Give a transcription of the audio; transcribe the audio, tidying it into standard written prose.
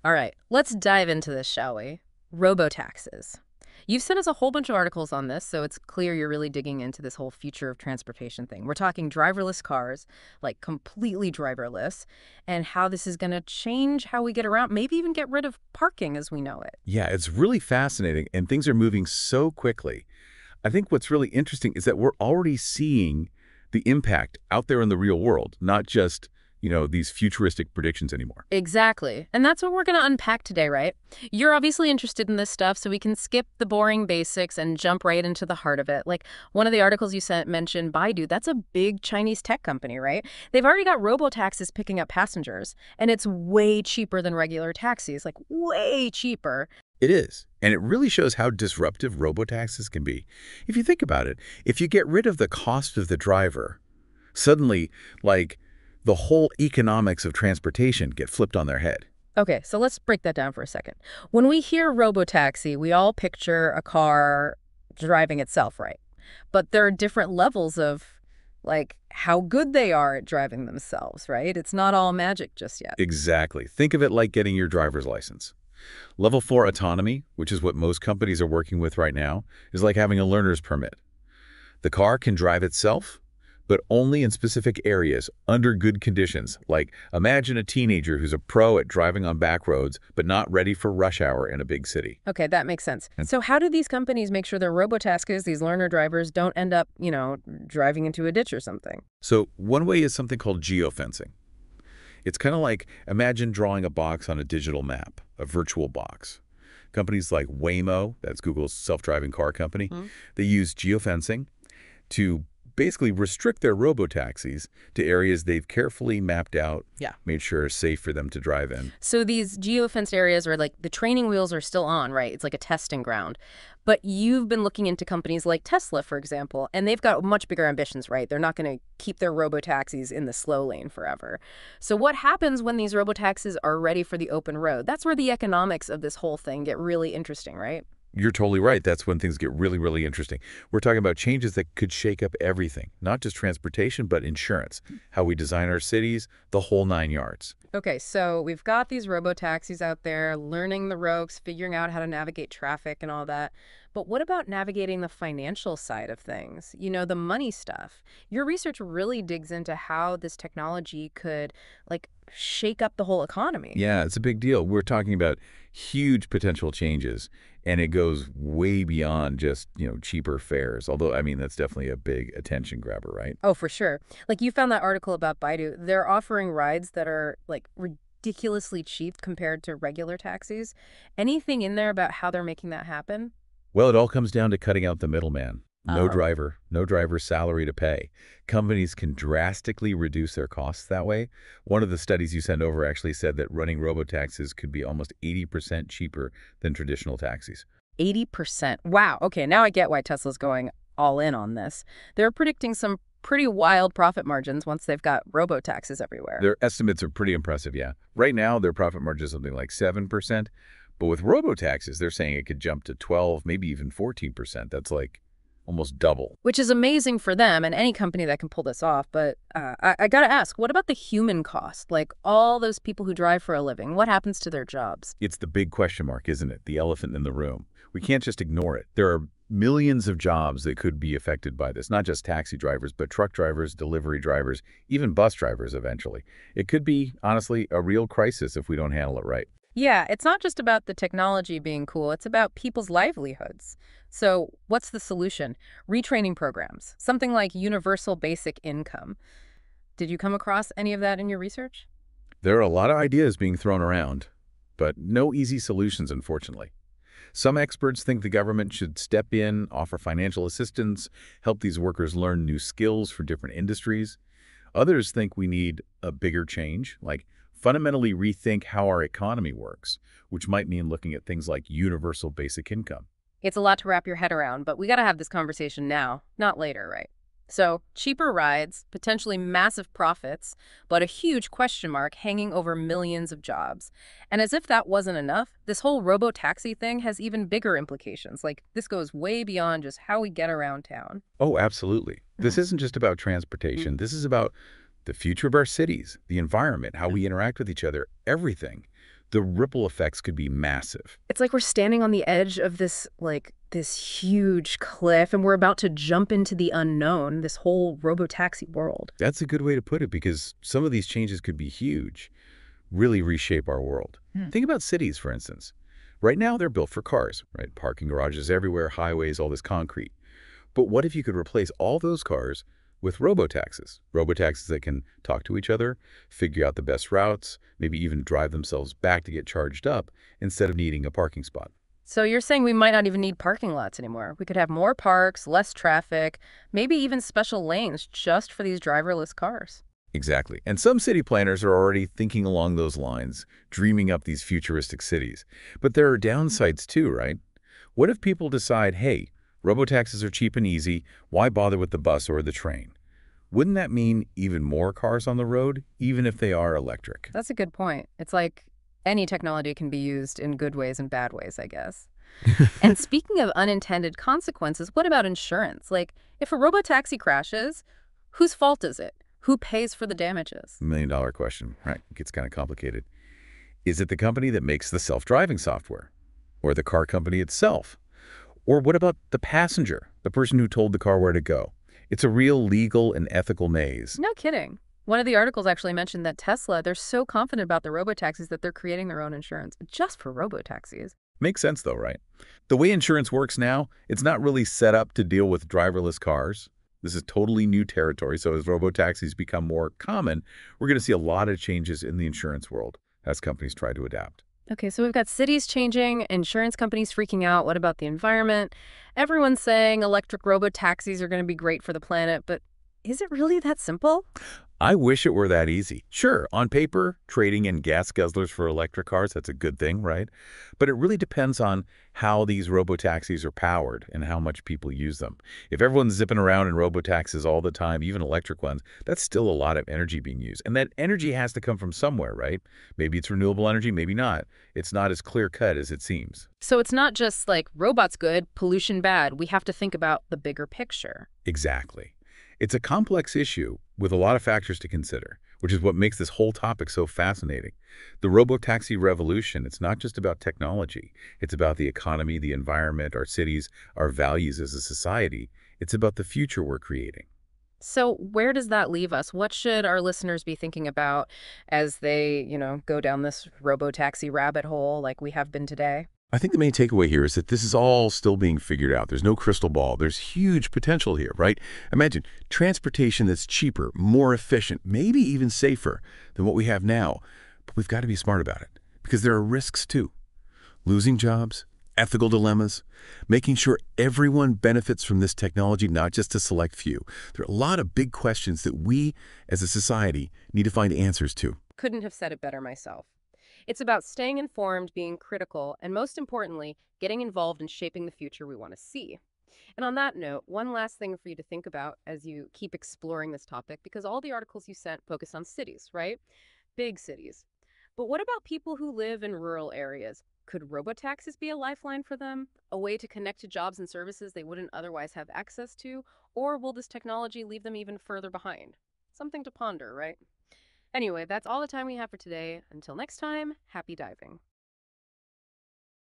All right, let's dive into this, shall we? Robotaxis. You've sent us a whole bunch of articles on this, so it's clear you're really digging into this whole future of transportation thing. We're talking driverless cars, like completely driverless, and how this is going to change how we get around, maybe even get rid of parking as we know it. Yeah, it's really fascinating, and things are moving so quickly. I think what's really interesting is that we're already seeing the impact out there in the real world, not just, these futuristic predictions anymore. Exactly. And that's what we're going to unpack today, right? You're obviously interested in this stuff, so we can skip the boring basics and jump right into the heart of it. Like one of the articles you sent mentioned Baidu. That's a big Chinese tech company, right? They've already got robotaxis picking up passengers, and it's way cheaper than regular taxis, like way cheaper. It is, and it really shows how disruptive robotaxis can be. If you think about it, if you get rid of the cost of the driver, suddenly, like, the whole economics of transportation get flipped on their head. Okay, so let's break that down for a second. When we hear robotaxi, we all picture a car driving itself, right? But there are different levels of, like, how good they are at driving themselves, right? It's not all magic just yet. Exactly. Think of it like getting your driver's license. Level 4 autonomy, which is what most companies are working with right now, is like having a learner's permit. The car can drive itself, but only in specific areas, under good conditions. Like, imagine a teenager who's a pro at driving on back roads, but not ready for rush hour in a big city. Okay, that makes sense. And So how do these companies make sure their robotaxis, these learner drivers, don't end up, driving into a ditch or something? so one way is something called geofencing. It's kind of like, imagine drawing a box on a digital map, a virtual box. Companies like Waymo, that's Google's self-driving car company, they use geofencing to basically restrict their robotaxis to areas they've carefully mapped out, Yeah. made sure are safe for them to drive in. So these geofenced areas are like the training wheels are still on, right? It's like a testing ground. But you've been looking into companies like Tesla, for example, and they've got much bigger ambitions, right? They're not going to keep their robotaxis in the slow lane forever. So what happens when these robotaxis are ready for the open road? That's where the economics of this whole thing get really interesting, right? You're totally right. That's when things get really, really interesting. We're talking about changes that could shake up everything, not just transportation, but insurance, how we design our cities, the whole 9 yards. Okay, so we've got these robo-taxis out there learning the ropes, figuring out how to navigate traffic and all that. But what about navigating the financial side of things? The money stuff. Your research really digs into how this technology could, like, shake up the whole economy. Yeah, it's a big deal. We're talking about huge potential changes, and it goes way beyond just, cheaper fares. Although, I mean, that's definitely a big attention grabber, right? Oh, for sure. Like, you found that article about Baidu. They're offering rides that are, like, ridiculously cheap compared to regular taxis. Anything in there about how they're making that happen? Well, it all comes down to cutting out the middleman. No Oh. driver, no driver's salary to pay. Companies can drastically reduce their costs that way. One of the studies you sent over actually said that running robotaxis could be almost 80% cheaper than traditional taxis. 80%. Wow. Okay, now I get why Tesla's going all in on this. They're predicting some pretty wild profit margins once they've got robo-taxis everywhere. Their estimates are pretty impressive, yeah. Right now, their profit margin is something like 7%, but with robotaxis, they're saying it could jump to 12, maybe even 14%. That's like almost double. Which is amazing for them and any company that can pull this off. But I got to ask, what about the human cost? Like all those people who drive for a living, what happens to their jobs? It's the big question mark, isn't it? The elephant in the room. We can't just ignore it. There are millions of jobs that could be affected by this, not just taxi drivers, but truck drivers, delivery drivers, even bus drivers eventually. It could be, honestly, a real crisis if we don't handle it right. Yeah, it's not just about the technology being cool, it's about people's livelihoods. So what's the solution? Retraining programs, something like universal basic income. Did you come across any of that in your research? There are a lot of ideas being thrown around, but no easy solutions, unfortunately. Some experts think the government should step in, offer financial assistance, help these workers learn new skills for different industries. Others think we need a bigger change, like fundamentally rethink how our economy works, which might mean looking at things like universal basic income. It's a lot to wrap your head around, but we got to have this conversation now, not later, right? So, cheaper rides, potentially massive profits, but a huge question mark hanging over millions of jobs. And as if that wasn't enough, this whole robo-taxi thing has even bigger implications. Like, this goes way beyond just how we get around town. Oh, absolutely. This isn't just about transportation. This is about the future of our cities, the environment, how we interact with each other, everything. The ripple effects could be massive. It's like we're standing on the edge of this huge cliff and we're about to jump into the unknown, this whole robotaxi world. That's a good way to put it because some of these changes could be huge, really reshape our world. Think about cities, for instance. Right now, they're built for cars, right? Parking garages everywhere, highways, all this concrete. But what if you could replace all those cars with robotaxis? Robotaxis that can talk to each other, figure out the best routes, maybe even drive themselves back to get charged up instead of needing a parking spot. So you're saying we might not even need parking lots anymore. We could have more parks, less traffic, maybe even special lanes just for these driverless cars. Exactly. And some city planners are already thinking along those lines, dreaming up these futuristic cities. But there are downsides too, right? What if people decide, hey, robotaxis are cheap and easy, why bother with the bus or the train? Wouldn't that mean even more cars on the road, even if they are electric? That's a good point. It's like any technology can be used in good ways and bad ways, I guess. And speaking of unintended consequences, what about insurance? Like, if a robotaxi crashes, whose fault is it? Who pays for the damages? $1 million question, right? It gets kind of complicated. Is it the company that makes the self-driving software? Or the car company itself? Or what about the passenger, the person who told the car where to go? It's a real legal and ethical maze. No kidding. One of the articles actually mentioned that Tesla, they're so confident about the robotaxis that they're creating their own insurance just for robotaxis. Makes sense though, right? The way insurance works now, it's not really set up to deal with driverless cars. This is totally new territory, so as robotaxis become more common, we're going to see a lot of changes in the insurance world as companies try to adapt. Okay, so we've got cities changing, insurance companies freaking out. What about the environment? Everyone's saying electric robotaxis are going to be great for the planet, but is it really that simple? I wish it were that easy. Sure, on paper, trading in gas guzzlers for electric cars, that's a good thing, right? But it really depends on how these robotaxis are powered and how much people use them. If everyone's zipping around in robotaxis all the time, even electric ones, that's still a lot of energy being used. And that energy has to come from somewhere, right? Maybe it's renewable energy, maybe not. It's not as clear-cut as it seems. So it's not just like robots good, pollution bad. We have to think about the bigger picture. Exactly. It's a complex issue with a lot of factors to consider, which is what makes this whole topic so fascinating. The robotaxi revolution, it's not just about technology. It's about the economy, the environment, our cities, our values as a society. It's about the future we're creating. So where does that leave us? What should our listeners be thinking about as they, go down this robotaxi rabbit hole like we have been today? I think the main takeaway here is that this is all still being figured out. There's no crystal ball. There's huge potential here, right? Imagine transportation that's cheaper, more efficient, maybe even safer than what we have now. But we've got to be smart about it because there are risks too. Losing jobs, ethical dilemmas, making sure everyone benefits from this technology, not just a select few. There are a lot of big questions that we as a society need to find answers to. Couldn't have said it better myself. It's about staying informed, being critical, and most importantly, getting involved in shaping the future we want to see. And on that note, one last thing for you to think about as you keep exploring this topic, because all the articles you sent focus on cities, right? Big cities. But what about people who live in rural areas? Could robotaxis be a lifeline for them? A way to connect to jobs and services they wouldn't otherwise have access to? Or will this technology leave them even further behind? Something to ponder, right? Anyway, that's all the time we have for today. Until next time, happy diving.